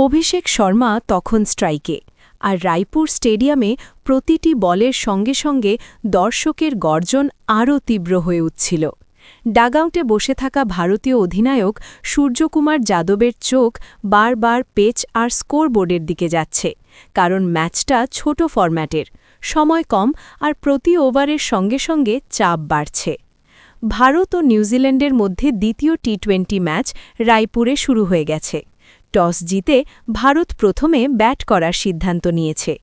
অভিষেক শর্মা তখন স্ট্রাইকে, আর রায়পুর স্টেডিয়ামে প্রতিটি বলের সঙ্গে সঙ্গে দর্শকের গর্জন আরও তীব্র হয়ে উঠছিল। ডাগআউটে বসে থাকা ভারতীয় অধিনায়ক সূর্যকুমার যাদবের চোখ বারবার পেচ আর স্কোরবোর্ডের দিকে যাচ্ছে, কারণ ম্যাচটা ছোট ফরম্যাটের, সময় কম আর প্রতি ওভারের সঙ্গে সঙ্গে চাপ বাড়ছে। ভারত ও নিউজিল্যান্ডের মধ্যে দ্বিতীয় টি-20 ম্যাচ রায়পুরে শুরু হয়ে গেছে। টস জিতে ভারত প্রথমে ব্যাট করার সিদ্ধান্ত নিয়েছে।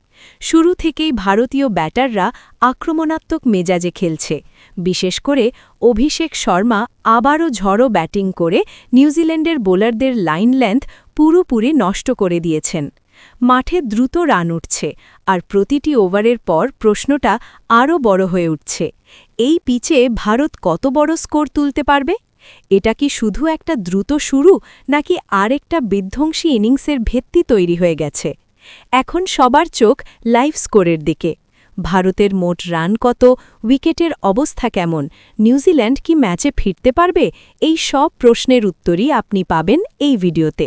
শুরু থেকেই ভারতীয় ব্যাটাররা আক্রমণাত্মক মেজাজে খেলছে। বিশেষ করে অভিষেক শর্মা আবারও ঝড়ো ব্যাটিং করে নিউজিল্যান্ডের বোলারদের লাইন লেন্থ পুরোপুরি নষ্ট করে দিয়েছেন। মাঠে দ্রুত রান উঠছে, আর প্রতিটি ওভারের পর প্রশ্নটা আরও বড় হয়ে উঠছে, এই পিচে ভারত কত বড় স্কোর তুলতে পারবে? এটা কি শুধু একটা দ্রুত শুরু, নাকি আরেকটা বিধ্বংসী ইনিংসের ভিত্তি তৈরি হয়ে গেছে? এখন সবার চোখ লাইভ স্কোরের দিকে। ভারতের মোট রান কত, উইকেটের অবস্থা কেমন, নিউজিল্যান্ড কি ম্যাচে ফিরতে পারবে? এই সব প্রশ্নের উত্তরই আপনি পাবেন এই ভিডিওতে।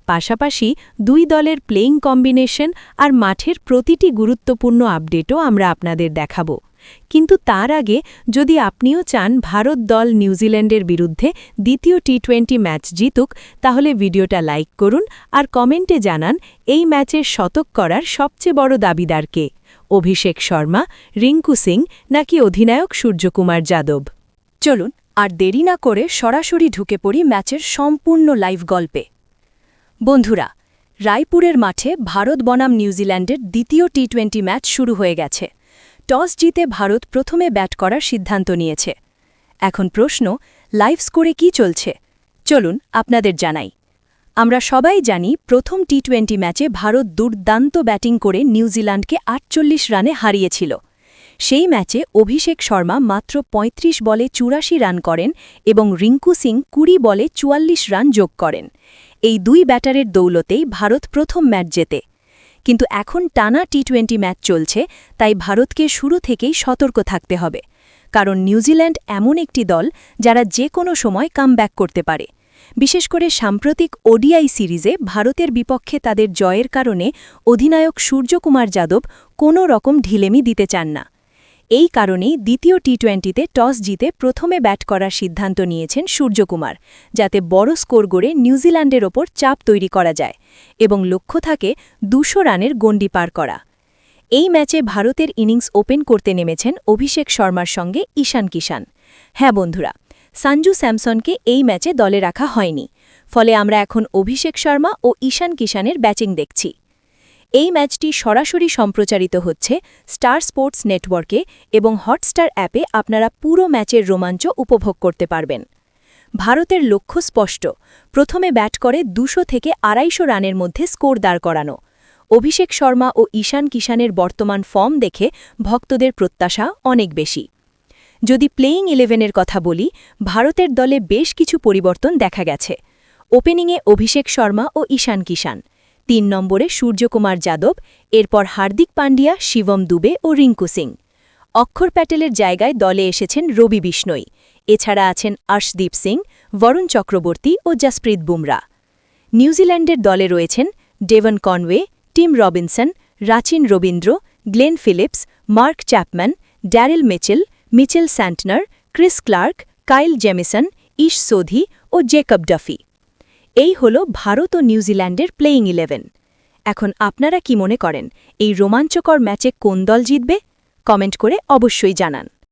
পাশাপাশি দুই দলের প্লেয়িং কম্বিনেশন আর মাঠের প্রতিটি গুরুত্বপূর্ণ আপডেটও আমরা আপনাদের দেখাবো। কিন্তু তার আগে যদি আপনিও চান ভারত দল নিউজিল্যান্ডের বিরুদ্ধে দ্বিতীয় টি-20 ম্যাচ জিতুক, তাহলে ভিডিওটা লাইক করুন আর কমেন্টে জানান এই ম্যাচের শতক করার সবচেয়ে বড় দাবিদার কে, অভিষেক শর্মা, রিঙ্কু সিং নাকি অধিনায়ক সূর্যকুমার যাদব? চলুন আর দেরি না করে সরাসরি ঢুকে পড়ি ম্যাচের সম্পূর্ণ লাইভ গল্পে। বন্ধুরা, রায়পুরের মাঠে ভারত বনাম নিউজিল্যান্ডের দ্বিতীয় টি-20 ম্যাচ শুরু হয়ে গেছে। টস জিতে ভারত প্রথমে ব্যাট করার সিদ্ধান্ত নিয়েছে। এখন প্রশ্ন, লাইভ স্কোরে কি চলছে? চলুন আপনাদের জানাই। আমরা সবাই জানি প্রথম টি-20 ম্যাচে ভারত দুর্দান্ত ব্যাটিং করে নিউজিল্যান্ডকে 48 রানে হারিয়েছিল। সেই ম্যাচে অভিষেক শর্মা মাত্র ৩৫ বলে ৮৪ রান করেন এবং রিঙ্কু সিং ২০ বলে ৪৪ রান যোগ করেন। এই দুই ব্যাটারের দৌলতেই ভারত প্রথম ম্যাচ জেতে। কিন্তু এখন টানা টি-20 ম্যাচ চলছে, তাই ভারতকে শুরু থেকেই সতর্ক থাকতে হবে, কারণ নিউজিল্যান্ড এমন একটি দল যারা যে কোনো সময় কামব্যাক করতে পারে। বিশেষ করে সাম্প্রতিক ওডিআই সিরিজে ভারতের বিপক্ষে তাদের জয়ের কারণে অধিনায়ক সূর্যকুমার যাদব কোনো রকম ঢিলেমি দিতে চান না। এই কারণেই দ্বিতীয় টি-20তে টস জিতে প্রথমে ব্যাট করার সিদ্ধান্ত নিয়েছেন সূর্যকুমার, যাতে বড় স্কোর গড়ে নিউজিল্যান্ডের ওপর চাপ তৈরি করা যায় এবং লক্ষ্য থাকে ২০০ রানের গণ্ডি পার করা। এই ম্যাচে ভারতের ইনিংস ওপেন করতে নেমেছেন অভিষেক শর্মার সঙ্গে ঈশান কিষান। হ্যাঁ বন্ধুরা, সঞ্জু স্যামসনকে এই ম্যাচে দলে রাখা হয়নি, ফলে আমরা এখন অভিষেক শর্মা ও ঈশান কিষানের ব্যাটিং দেখছি। এই ম্যাচটি সরাসরি সম্প্রচারিত হচ্ছে স্টার স্পোর্টস নেটওয়ার্কে এবং হটস্টার অ্যাপে। আপনারা পুরো ম্যাচের রোমাঞ্চ উপভোগ করতে পারবেন। ভারতের লক্ষ্য স্পষ্ট, প্রথমে ব্যাট করে ২০০ থেকে ২৫০ রানের মধ্যে স্কোর দাঁড় করানো। অভিষেক শর্মা ও ঈশান কিষানের বর্তমান ফর্ম দেখে ভক্তদের প্রত্যাশা অনেক বেশি। যদি প্লেয়িং 11-এর কথা বলি, ভারতের দলে বেশ কিছু পরিবর্তন দেখা গেছে। ওপেনিংয়ে অভিষেক শর্মা ও ঈশান কিষান, ৩ নম্বরে সূর্যকুমার যাদব, এরপর হার্দিক পান্ডিয়া, শিবম দুবে ও রিঙ্কু সিং। অক্ষর প্যাটেলের জায়গায় দলে এসেছেন রবি বিষ্ণই। এছাড়া আছেন আর্শদীপ সিং, বরুণ চক্রবর্তী ও জসপ্রীত বুমরা। নিউজিল্যান্ডের দলে রয়েছেন Devon Conway, Tim Robinson, Rachin Ravindra, Glenn Phillips, Mark Chapman, Daryl Mitchell Santner, Chris Clarke, Kyle Jamieson, Ish Sodhi ও জেকব ডাফি। এই হল ভারত ও নিউজিল্যান্ডের প্লেয়িং 11। এখন আপনারা কি মনে করেন, এই রোমাঞ্চকর ম্যাচে কোন দল জিতবে? কমেন্ট করে অবশ্যই জানান।